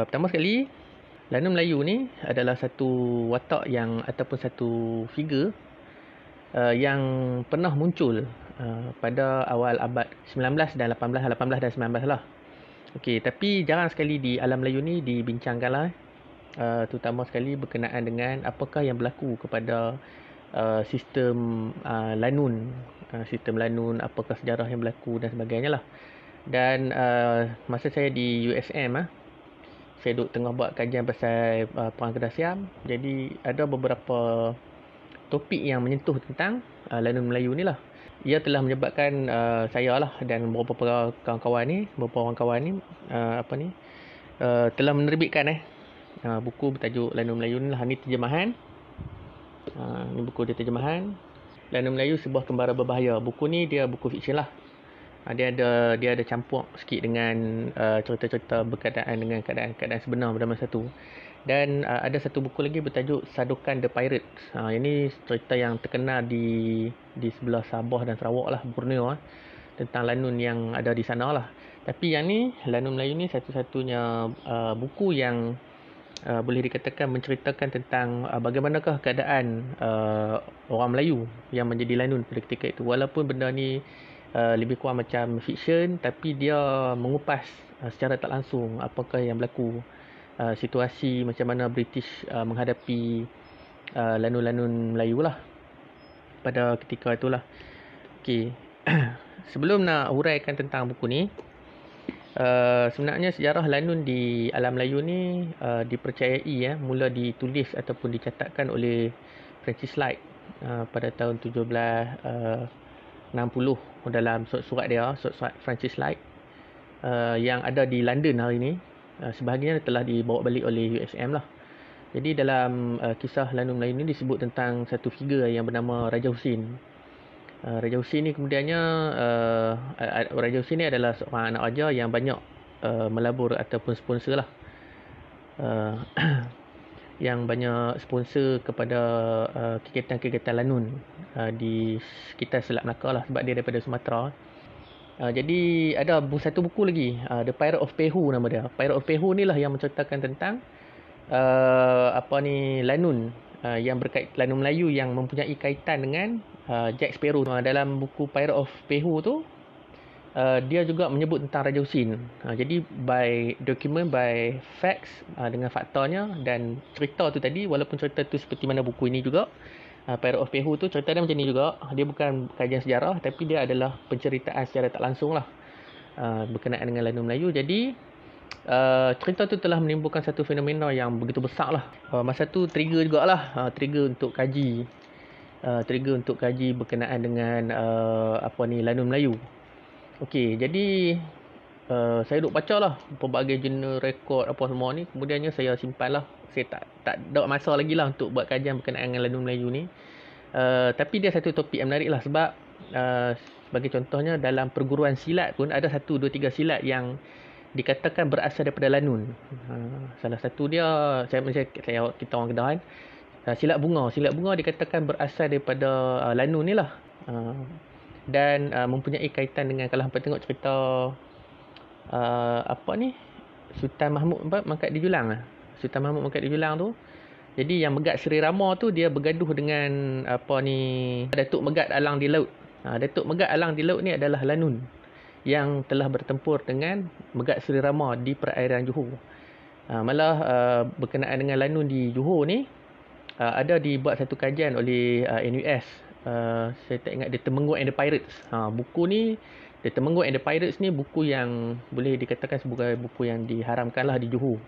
Pertama sekali, Lanun Melayu ni adalah satu watak yang ataupun satu figure yang pernah muncul pada awal abad 19 dan 18, 18 dan 19 lah. Okey, tapi jarang sekali di alam Melayu ni dibincangkan lah. Terutama sekali berkenaan dengan apakah yang berlaku kepada sistem Lanun. Sistem Lanun, apakah sejarah yang berlaku dan sebagainya lah. Dan masa saya di USM saya duduk tengah buat kajian pasal Perang Kedah Siam. Jadi ada beberapa topik yang menyentuh tentang Lanun Melayu ni lah. Ia telah menyebabkan saya lah dan beberapa kawan-kawan ni, beberapa orang kawan ni telah menerbitkan buku bertajuk Lanun Melayu ni lah. Ni terjemahan. Ni buku dia terjemahan. Lanun Melayu Sebuah Kembara Berbahaya. Buku ni dia buku fiksyen lah. Dia ada campur sikit dengan cerita-cerita berkaitan dengan keadaan sebenar pada masa tu. Dan ada satu buku lagi bertajuk Sadukan The Pirates. Ini cerita yang terkenal di sebelah Sabah dan Sarawak lah, Borneo tentang Lanun yang ada di sana lah. Tapi yang ni, Lanun Melayu ni satu-satunya buku yang boleh dikatakan menceritakan tentang bagaimanakah keadaan orang Melayu yang menjadi Lanun pada ketika itu. Walaupun benda ni lebih kurang macam fiksyen, tapi dia mengupas secara tak langsung apakah yang berlaku, situasi macam mana British menghadapi Lanun-Lanun Melayu lah pada ketika itulah. Okey. Sebelum nak huraikan tentang buku ni, sebenarnya sejarah Lanun di alam Melayu ni dipercayai mula ditulis ataupun dicatatkan oleh Francis Light pada tahun 1760 dalam surat dia, surat Francis Light yang ada di London hari ini. Sebahagiannya telah dibawa balik oleh USM lah. Jadi dalam kisah Lanun Melayu ni disebut tentang satu figure yang bernama Raja Husin. Raja Husin ni kemudiannya Raja Husin ni adalah seorang anak raja yang banyak melabur ataupun sponsor lah. Yang banyak sponsor kepada kegiatan-kegiatan Lanun di sekitar Selat Melaka lah, sebab dia daripada Sumatera. Jadi ada satu buku lagi, The Pirate of Pehu nama dia. Pirate of Pehu ni lah yang menceritakan tentang Lanun yang berkait Lanun Melayu yang mempunyai kaitan dengan Jack Sparrow. Dalam buku Pirate of Pehu tu dia juga menyebut tentang Raja Husin. Jadi by document, by facts, dengan faktanya dan cerita tu tadi, walaupun cerita tu seperti mana buku ini juga, Pirate of Pehu tu cerita dia macam ni juga. Dia bukan kajian sejarah, tapi dia adalah penceritaan secara tak langsung lah berkenaan dengan Lanun Melayu. Jadi cerita tu telah menimbulkan satu fenomena yang begitu besar lah. Masa tu trigger jugalah, trigger untuk kaji berkenaan dengan Lanun Melayu. Okey, jadi saya duk baca lah pelbagai jurnal rekod apa semua ni. Kemudiannya saya simpan lah. Saya tak ada masa lagi lah untuk buat kajian berkenaan dengan Lanun Melayu ni. Tapi dia satu topik yang menarik lah, sebab sebagai contohnya dalam perguruan silat pun ada 1, 2, 3 silat yang dikatakan berasal daripada Lanun. Salah satu dia, kita orang Kedah kan, silat bunga dikatakan berasal daripada Lanun ni lah. Dan mempunyai kaitan dengan, kalau hampa tengok cerita Sultan Mahmud Mangkat di Julang Sultan Mahmud Mangkat di Julang tu. Jadi yang Megat Seri Rama tu dia bergaduh dengan Datuk Megat Alang di Laut. Datuk Megat Alang di Laut ni adalah Lanun yang telah bertempur dengan Megat Seri Rama di perairan Johor. Malah berkenaan dengan Lanun di Johor ni ada dibuat satu kajian oleh NUS. Saya tak ingat, The Temenggung and the Pirates. Buku ni, The Temenggung and the Pirates ni buku yang boleh dikatakan sebagai buku yang diharamkan lah di Johor.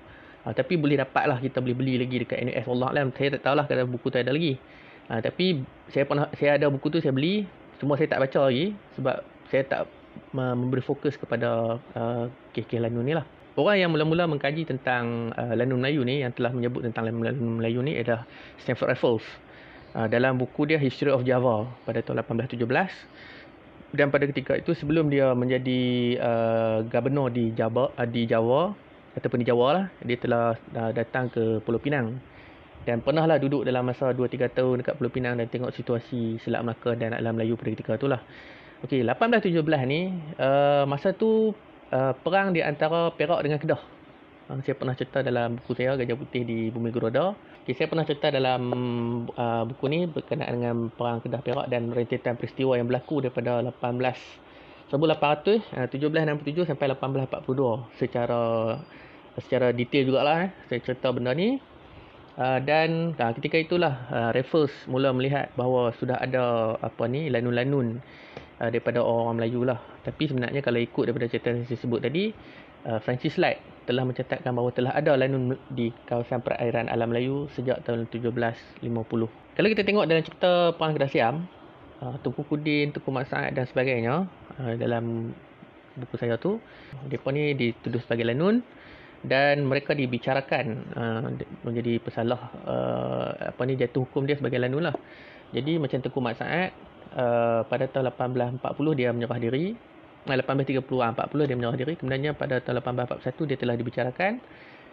Tapi boleh dapat lah, kita boleh beli lagi dekat NUS. Wallahualam, saya tak tahulah kalau buku tu ada lagi. Tapi saya ada buku tu, saya beli. Cuma saya tak baca lagi sebab saya tak memberi fokus kepada kes-kes Lanun ni lah. Orang yang mula-mula mengkaji tentang Lanun Melayu ni, yang telah menyebut tentang Lanun Melayu ni adalah Stamford Raffles. Dalam buku dia History of Java pada tahun 1817. Dan pada ketika itu, sebelum dia menjadi gubernur di Java ataupun di Jawa lah, dia telah datang ke Pulau Pinang dan pernahlah duduk dalam masa 2-3 tahun dekat Pulau Pinang dan tengok situasi Selat Melaka dan alam Melayu pada ketika itulah. Okey, 1817 ni masa tu perang di antara Perak dengan Kedah. Saya pernah cerita dalam buku saya Gajah Putih di Bumi Geroda. Saya pernah cerita dalam buku ni berkenaan dengan Perang Kedah Perak dan rentetan peristiwa yang berlaku daripada 1767 sampai 1842 secara detail jugalah saya cerita benda ni. Dan ketika itulah Raffles mula melihat bahawa sudah ada lanun-lanun daripada orang Melayu lah. Tapi sebenarnya kalau ikut daripada cerita yang saya sebut tadi, Francis Light telah mencatatkan bahawa telah ada lanun di kawasan perairan alam Melayu sejak tahun 1750. Kalau kita tengok dalam cerita Perang Kedah Siam, Tunku Kudin, Tunku Mat Saad dan sebagainya, dalam buku saya tu, mereka ni dituduh sebagai lanun dan mereka dibicarakan menjadi pesalah jatuh hukum dia sebagai lanun lah. Jadi macam Tunku Mat Saad, pada tahun 1840 dia menyerah diri. 1840 dia menyerah diri. Kemudiannya pada tahun 1841 dia telah dibicarakan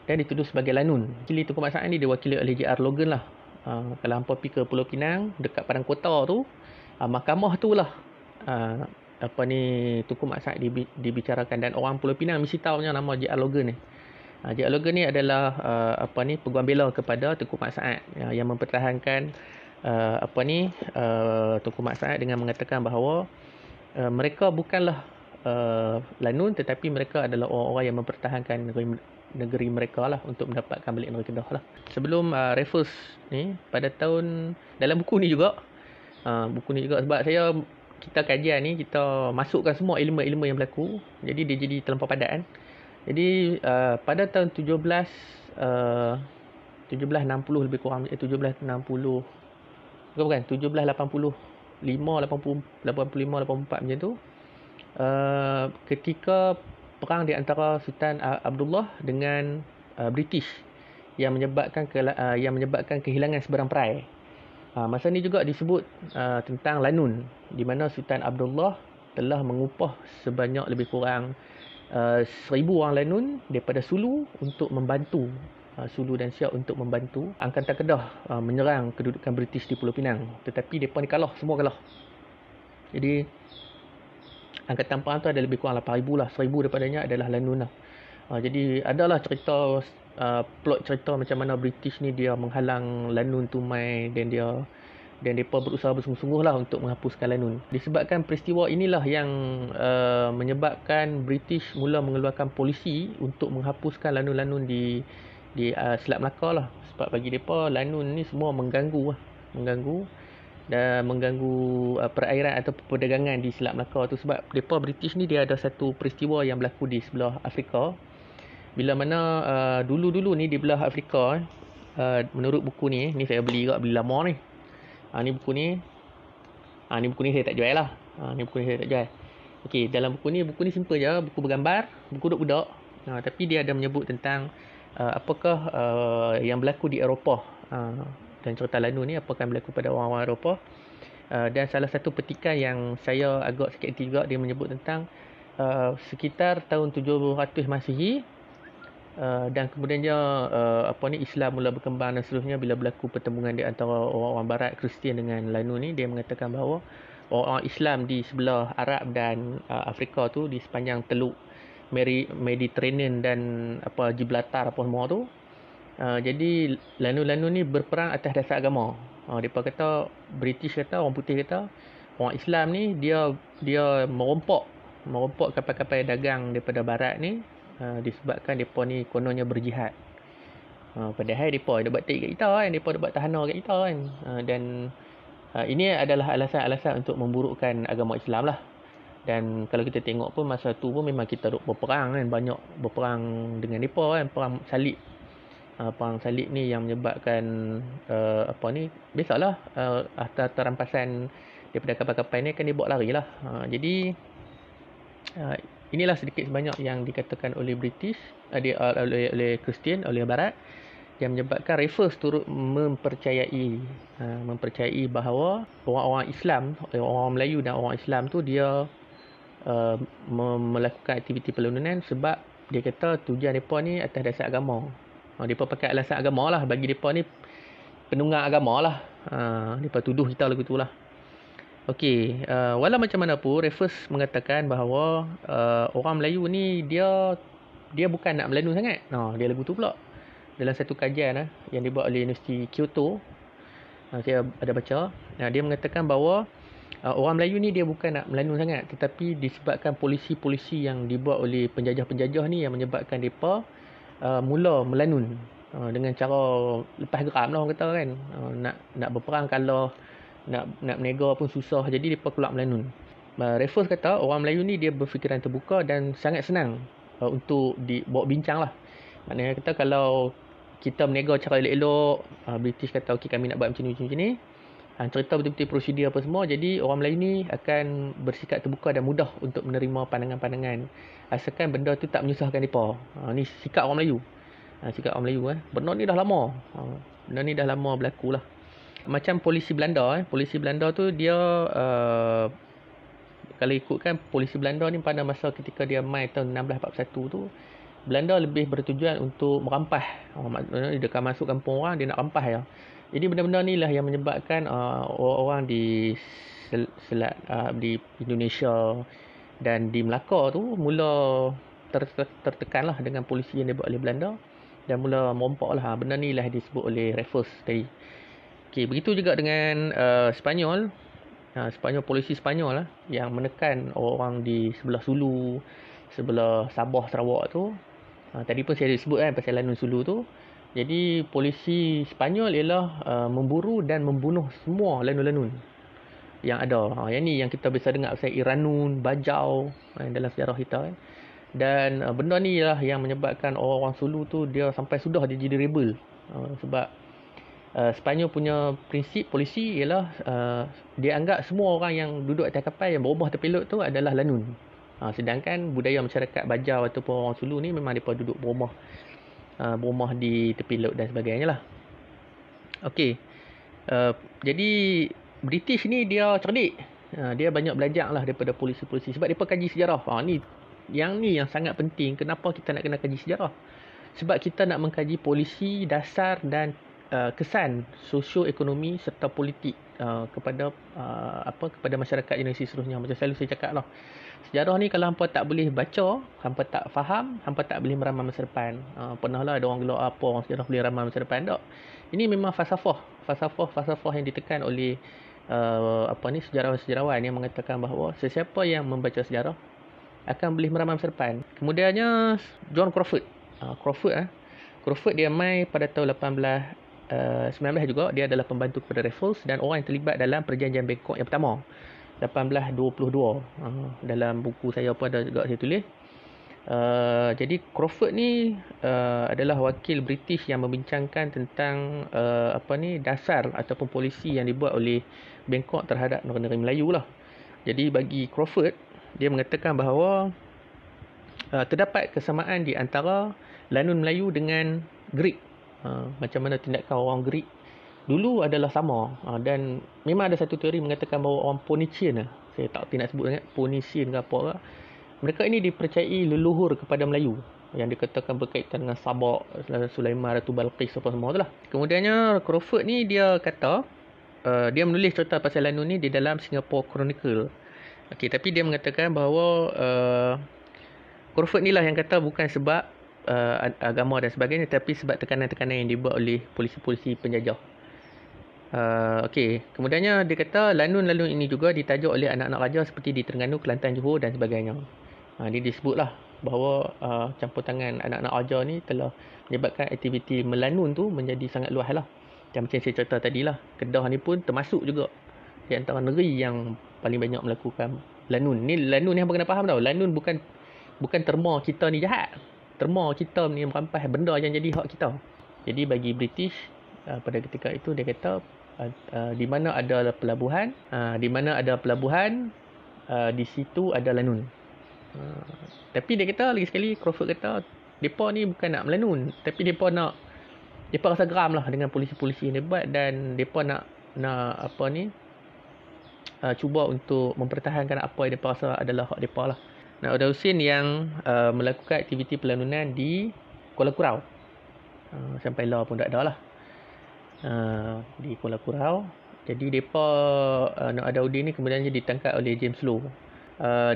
dan dituduh sebagai lanun. Jadi Tunku Mat Saad ni diwakili oleh J.R. Logan lah. Kalau hampa pergi ke Pulau Pinang dekat Padang Kota tu, mahkamah tu lah Tunku Mat Saad dibicarakan, dan orang Pulau Pinang mesti tahu nama J.R. Logan ni. J.R. Logan ni adalah peguam bela kepada Tunku Mat Saad yang mempertahankan Tunku Mat Saad dengan mengatakan bahawa mereka bukanlah lanun, tetapi mereka adalah orang-orang yang mempertahankan negeri mereka lah untuk mendapatkan balik negeri Kedah lah. Sebelum Raffles ni pada tahun, dalam buku ni juga sebab kita kajian ni, kita masukkan semua elemen-elemen yang berlaku, jadi dia jadi terlampau padat kan. Jadi pada tahun 1760 lebih kurang, 1760 bukan 1785, 84 macam tu, ketika perang di antara Sultan Abdullah dengan British yang menyebabkan kehilangan seberang perai. Masa ni juga disebut tentang lanun, di mana Sultan Abdullah telah mengupah sebanyak lebih kurang 1,000 orang lanun daripada Sulu untuk membantu Sulu dan Siak untuk membantu Angkatan Kedah menyerang kedudukan British di Pulau Pinang. Tetapi mereka ni kalah, semua kalah. Jadi angkatan perang tu ada lebih kurang 8,000 lah. 1,000 daripadanya adalah lanun lah. Jadi adalah cerita plot cerita macam mana British ni dia menghalang lanun tu mai, dan mereka berusaha bersungguh-sungguh lah untuk menghapuskan lanun. Disebabkan peristiwa inilah yang menyebabkan British mula mengeluarkan polisi untuk menghapuskan lanun-lanun di Selat Melaka lah. Sebab bagi mereka lanun ni semua mengganggu perairan atau perdagangan di Selat Melaka tu. Sebab mereka British ni dia ada satu peristiwa yang berlaku di sebelah Afrika, bila mana dulu-dulu ni di belah Afrika, menurut buku ni saya beli lama ni. Ni buku ni saya tak jual lah. Okey, dalam buku ni simple je, buku bergambar, buku budak-budak. Tapi dia ada menyebut tentang apakah yang berlaku di Eropah, dan cerita lanun ni apakah yang berlaku pada orang-orang Eropah. Dan salah satu petikan yang saya agak sikit hati juga, dia menyebut tentang sekitar tahun 700 Masihi, dan kemudiannya Islam mula berkembang dan seterusnya. Bila berlaku pertembungan di antara orang-orang barat Kristian dengan lanun ni, dia mengatakan bahawa orang Islam di sebelah Arab dan Afrika tu, di sepanjang teluk Mediterranean dan Gibraltar semua tu, jadi lanun-lanun ni berperang atas dasar agama. Mereka kata, British kata, orang putih kata, orang Islam ni dia merompok kapal-kapal dagang daripada barat ni, disebabkan mereka ni kononnya berjihad. Padahal mereka ada buat tak kat kita kan, mereka ada buat tahanan kat kita kan. Dan ini adalah alasan-alasan untuk memburukkan agama Islam lah. Dan kalau kita tengok pun masa tu pun memang kita duk berperang kan, banyak berperang dengan mereka kan, perang salib. Perang salib ni yang menyebabkan biasalah harta rampasan daripada kapal-kapal ni akan dibawa lari lah. Jadi inilah sedikit sebanyak yang dikatakan oleh British, oleh Kristian, oleh Barat, yang menyebabkan Raffles turut mempercayai bahawa orang-orang Islam, orang Melayu dan orang Islam tu dia melakukan aktiviti perlawanan sebab dia kata tujuan mereka ni atas dasar agama. Mereka pakai alasan agama lah. Bagi mereka ni penunggang agama lah. Mereka tuduh kita lagu tu lah. Okey, walau macam mana pun, Raffles mengatakan bahawa orang Melayu ni dia dia bukan nak melanun sangat. Dia lagu tu pula. Dalam satu kajian yang dibuat oleh Universiti Kyoto, saya ada baca, dia mengatakan bahawa orang Melayu ni dia bukan nak melanun sangat, tetapi disebabkan polisi-polisi yang dibuat oleh penjajah-penjajah ni yang menyebabkan mereka mula melanun dengan cara lepas geram lah orang kata kan. Nak berperang kalah, nak berniaga pun susah, jadi mereka keluar melanun. Raffles kata orang Melayu ni dia berfikiran terbuka dan sangat senang untuk dibawa bincang lah. Maknanya kata kalau kita berniaga cara elok-elok, British kata okey kami nak buat macam ni, cerita betul-betul prosedur apa semua, jadi orang Melayu ni akan bersikap terbuka dan mudah untuk menerima pandangan-pandangan asalkan benda tu tak menyusahkan mereka. Ni sikap orang Melayu. Sikap orang Melayu benda ni dah lama. Benda ni dah lama berlaku lah. Macam polisi Belanda polisi Belanda tu dia kalau ikutkan polisi Belanda ni pada masa ketika dia mai tahun 1641 tu, Belanda lebih bertujuan untuk merampas. Maknanya dia akan masuk kampung orang, dia nak rampas ya. Jadi benda-benda ni lah yang menyebabkan orang-orang di di Indonesia dan di Melaka tu mula tertekan lah dengan polisi yang dibuat oleh Belanda dan mula merompak lah. Benda ni lah disebut oleh Raffles tadi. Okay, begitu juga dengan Sepanyol. Polisi Sepanyol lah yang menekan orang di sebelah Sulu, sebelah Sabah, Sarawak tu. Tadi pun saya sebut pasal Lanun Sulu tu. Jadi polisi Sepanyol ialah memburu dan membunuh semua lanun-lanun yang ada. Yang ni yang kita biasa dengar pasal Iranun, Bajau dalam sejarah kita Dan benda ni lah yang menyebabkan orang-orang Sulu tu dia sampai sudah dia jadi rebel. Sebab Sepanyol punya prinsip polisi ialah dia anggap semua orang yang duduk atas kapal yang berubah terpilot tu adalah lanun. Sedangkan budaya masyarakat Bajau ataupun orang Sulu ni memang mereka duduk berumah di tepi laut dan sebagainya lah. Okey. Jadi British ni dia cerdik. Dia banyak belajar lah daripada polisi-polisi sebab dia kaji sejarah. Yang sangat penting. Kenapa kita nak kena kaji sejarah? Sebab kita nak mengkaji polisi, dasar dan kesan sosioekonomi serta politik kepada masyarakat Indonesia seterusnya. Macam selalu saya cakap lah. Sejarah ni kalau hampa tak boleh baca, hampa tak faham, hampa tak boleh meramal masa depan. Pernah lah ada orang gelak apa orang sejarah boleh ramal masa depan. Tak. Ini memang falsafah yang ditekan oleh sejarawan-sejarawan yang mengatakan bahawa sesiapa yang membaca sejarah akan boleh meramal masa depan. Kemudiannya John Crawford. Crawford dia mai pada tahun 1819 juga. Dia adalah pembantu kepada Raffles dan orang yang terlibat dalam perjanjian Bangkok yang pertama 1822. Dalam buku saya pun ada juga saya tulis. Jadi Crawford ni adalah wakil British yang membincangkan tentang dasar ataupun polisi yang dibuat oleh Bangkok terhadap negeri Melayu lah. Jadi bagi Crawford, dia mengatakan bahawa terdapat kesamaan di antara lanun Melayu dengan Greek. Macam mana tindakan orang Greek dulu adalah sama. Dan memang ada satu teori mengatakan bahawa orang Phoenician, saya tak nak sebut sangat Phoenician ke apa, mereka ini dipercayai leluhur kepada Melayu yang dikatakan berkaitan dengan Sabak, Sulaiman, Ratu Balqis apa semua tu lah. Kemudiannya Crawford ni dia kata dia menulis cerita pasal lanun ni di dalam Singapore Chronicle. Okey, tapi dia mengatakan bahawa Crawford ni lah yang kata bukan sebab agama dan sebagainya, tapi sebab tekanan-tekanan yang dibuat oleh polisi-polisi penjajah. Okey, kemudiannya dia kata lanun-lanun ini juga ditajuk oleh anak-anak raja seperti di Terengganu, Kelantan, Johor dan sebagainya. Dia disebutlah bahawa campur tangan anak-anak raja ni telah menyebabkan aktiviti melanun tu menjadi sangat luas lah. Dan macam saya cerita tadi lah, Kedah ni pun termasuk juga di antara negeri yang paling banyak melakukan lanun. Ni lanun ni hampa kena faham tau. Lanun bukan terma kita ni jahat. Terma kita ni merampas benda yang jadi hak kita. Jadi bagi British pada ketika itu dia kata di mana ada pelabuhan, di situ ada lanun. Tapi dia kata lagi sekali, Crawford kata depa ni bukan nak melanun, tapi depa rasa geram lah dengan polisi-polisi yang dia buat dan depa nak cuba untuk mempertahankan apa yang depa rasa adalah hak depa lah. Ada Husin yang melakukan aktiviti pelanunan di Kuala Kurau. Sampai lah pun tak ada lah. Di Kuala Kurau. Jadi mereka Nak Adaudin ni kemudiannya ditangkap oleh James Low.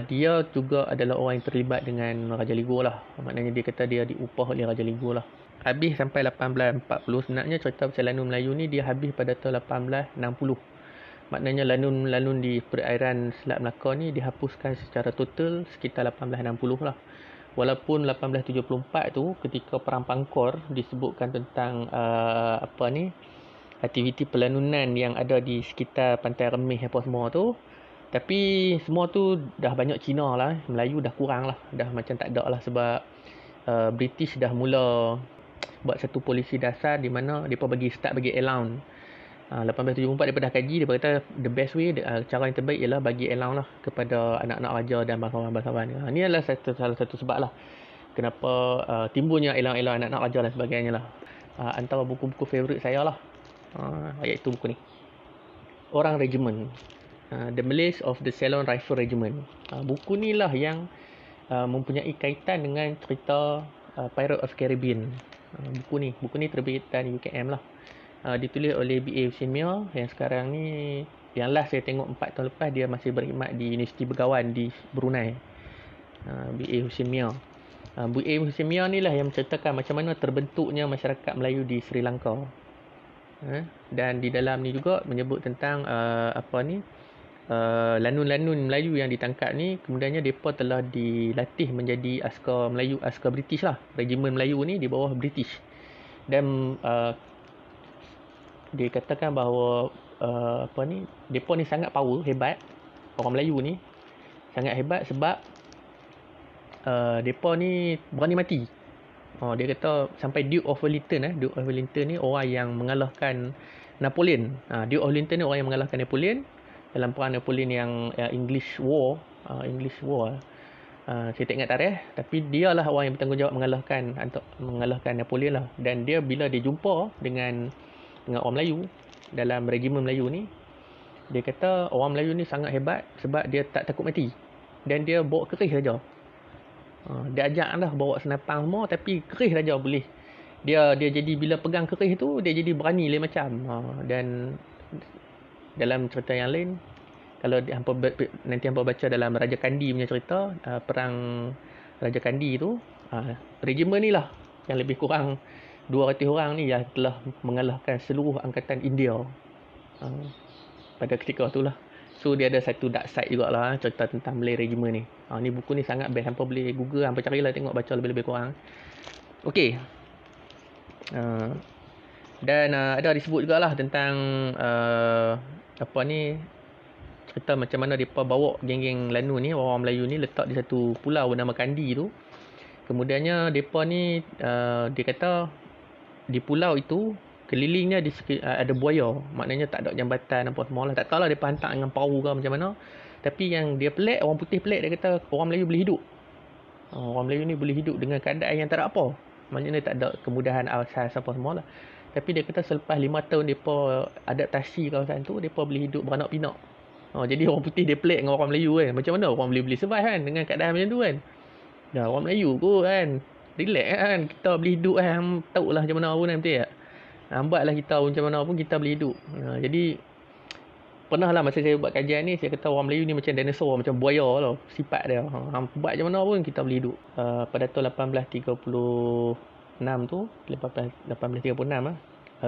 Dia juga adalah orang yang terlibat dengan Raja Ligor lah. Maknanya dia kata dia diupah oleh Raja Ligor lah. Habis sampai 1840. Sebenarnya cerita pasal Lanun Melayu ni dia habis pada tahun 1860. Maknanya lanun-lanun di perairan Selat Melaka ni dihapuskan secara total sekitar 1860 lah. Walaupun 1874 tu ketika Perang Pangkor disebutkan tentang aktiviti pelanunan yang ada di sekitar Pantai Remih apa semua tu. Tapi semua tu dah banyak Cina lah. Melayu dah kurang lah. Dah macam tak ada lah sebab British dah mula buat satu polisi dasar di mana mereka start bagi allowance. 1874 daripada dah kaji, dia kata the best way, cara yang terbaik ialah bagi allowance lah kepada anak-anak raja dan bangsawan-bangsawan. Ini adalah salah satu sebab lah kenapa timbulnya allowance anak-anak raja dan sebagainya lah. Antara buku-buku favorit saya lah, iaitu buku ni, Orang Regiment, The Malays of the Ceylon Rifle Regiment. Buku ni lah yang mempunyai kaitan dengan cerita Pirates of Caribbean. Buku ni terbitan UKM lah. Ditulis oleh B.A. Hussein Mia yang sekarang ni, yang last saya tengok 4 tahun lepas, dia masih berkhidmat di Universiti Begawan di Brunei. B.A. Hussein Mia. B.A. Hussein Mia ni lah yang menceritakan macam mana terbentuknya masyarakat Melayu di Sri Lanka. Dan di dalam ni juga menyebut tentang lanun-lanun Melayu yang ditangkap ni, kemudiannya mereka telah dilatih menjadi askar Melayu, askar British lah. Regimen Melayu ni di bawah British. Dan dia katakan bahawa mereka ni sangat power, hebat. Orang Melayu ni sangat hebat sebab mereka ni berani mati. Dia kata sampai Duke of Wellington Duke of Wellington ni orang yang mengalahkan Napoleon. Duke of Wellington ni orang yang mengalahkan Napoleon dalam perang Napoleon yang English War. Saya tak ingat tarikh, tapi dia lah orang yang bertanggungjawab mengalahkan Napoleon lah. Dan dia bila dia jumpa dengan orang Melayu dalam regimen Melayu ni, dia kata orang Melayu ni sangat hebat sebab dia tak takut mati dan dia bawa kerih saja. Dia ajak lah bawa senapang semua, tapi kerih saja boleh. Dia jadi bila pegang kerih tu dia jadi berani lain macam. Dan dalam cerita yang lain, kalau nanti hampa baca dalam Raja Kandi punya cerita, perang Raja Kandi tu, regimen ni lah yang lebih kurang 200 orang ni yang telah mengalahkan seluruh angkatan India pada ketika tu lah. So dia ada satu dark side jugalah cerita tentang Malay Regiment ni. Ni buku ni sangat best. Hampa boleh Google, hampa carilah tengok, baca lebih-lebih kurang. Okey. Dan ada disebut jugalah tentang cerita macam mana mereka bawa geng-geng Lanun ni, orang Melayu ni letak di satu pulau bernama Kandi tu. Kemudiannya mereka ni dia kata di pulau itu kelilingnya ada buaya, maknanya tak ada jambatan apa semua lah. Tak tahulah mereka hantar dengan perahu ke macam mana. Tapi yang dia pelik, orang putih pelik, dia kata orang Melayu boleh hidup. Orang Melayu ni boleh hidup dengan keadaan yang tak ada apa. Maknanya tak ada kemudahan asas apa semua lah. Tapi dia kata selepas 5 tahun mereka adaptasi kawasan tu, mereka boleh hidup beranak pinak. Jadi orang putih dia pelik dengan orang Melayu kan. Macam mana orang boleh survive kan dengan keadaan macam tu kan. Dah orang Melayu kot kan, relax kan, kita boleh hidup kan. Tahulah macam mana pun kan, betul tak? Hambatlah kita macam mana pun kita boleh hidup. Jadi pernah lah masa saya buat kajian ni, saya kata orang Melayu ni macam dinosaur, macam buaya lah sifat dia. Buat macam mana pun kita boleh hidup. Pada tahun 1836 tu, 1836 lah,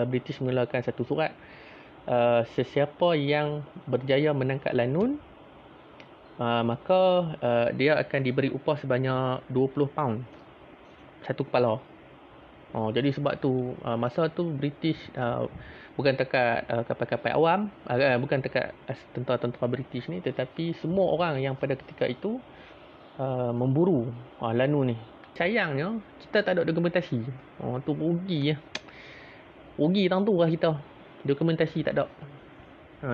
British mengeluarkan satu surat. Sesiapa yang berjaya menangkap Lanun, maka dia akan diberi upah sebanyak 20 pound satu kepala. Jadi sebab tu masa tu British bukan dekat kapal-kapal awam, bukan dekat tentera-tentera British ni, tetapi semua orang yang pada ketika itu memburu Lanun ni. Sayangnya kita tak ada dokumentasi. Tu rugi tentu lah kita. Dokumentasi tak ada.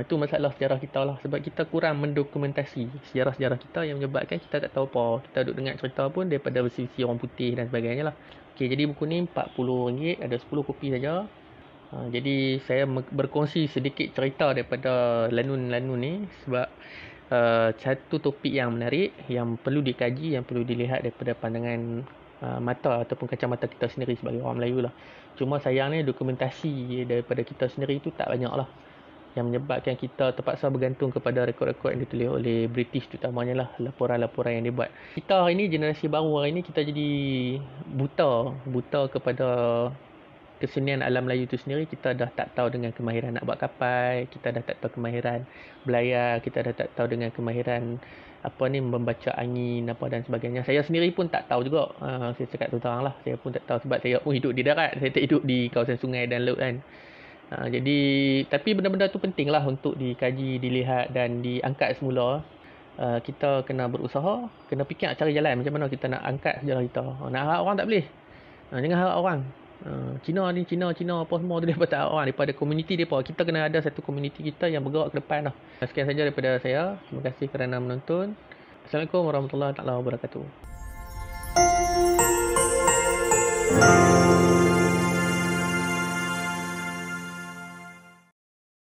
Itu masalah sejarah kita lah. Sebab kita kurang mendokumentasi sejarah-sejarah kita yang menyebabkan kita tak tahu apa. Kita duduk dengar cerita pun daripada versi orang putih dan sebagainya lah. Okay, jadi buku ni RM40, ada 10 kopi saja. Jadi saya berkongsi sedikit cerita daripada Lanun-Lanun ni sebab satu topik yang menarik, yang perlu dikaji, yang perlu dilihat daripada pandangan mata ataupun kacamata kita sendiri sebagai orang Melayu lah. Cuma sayangnya dokumentasi daripada kita sendiri tu tak banyak lah. yang menyebabkan kita terpaksa bergantung kepada rekod-rekod yang ditulis oleh British terutamanya lah, laporan-laporan yang dibuat. Kita hari ni, generasi baru hari ni, kita jadi buta kepada kesenian alam Melayu itu sendiri. Kita dah tak tahu dengan kemahiran nak buat kapal, kita dah tak tahu kemahiran belayar, kita dah tak tahu dengan kemahiran membaca angin dan sebagainya. Saya sendiri pun tak tahu juga. Saya cakap terang lah, saya pun tak tahu sebab saya pun hidup di darat, saya tak hidup di kawasan sungai dan laut kan. Jadi tapi benda-benda tu penting lah untuk dikaji, dilihat dan diangkat semula. Kita kena berusaha, kena fikir nak cari jalan macam mana kita nak angkat sejarah kita. Nak harap orang tak boleh. Jangan harap orang. Cina apa semua tu daripada tak harap orang, daripada komuniti depa. Kita kena ada satu komuniti kita yang bergerak ke depan lah. Sekian saja daripada saya. Terima kasih kerana menonton. Assalamualaikum warahmatullahi wabarakatuh.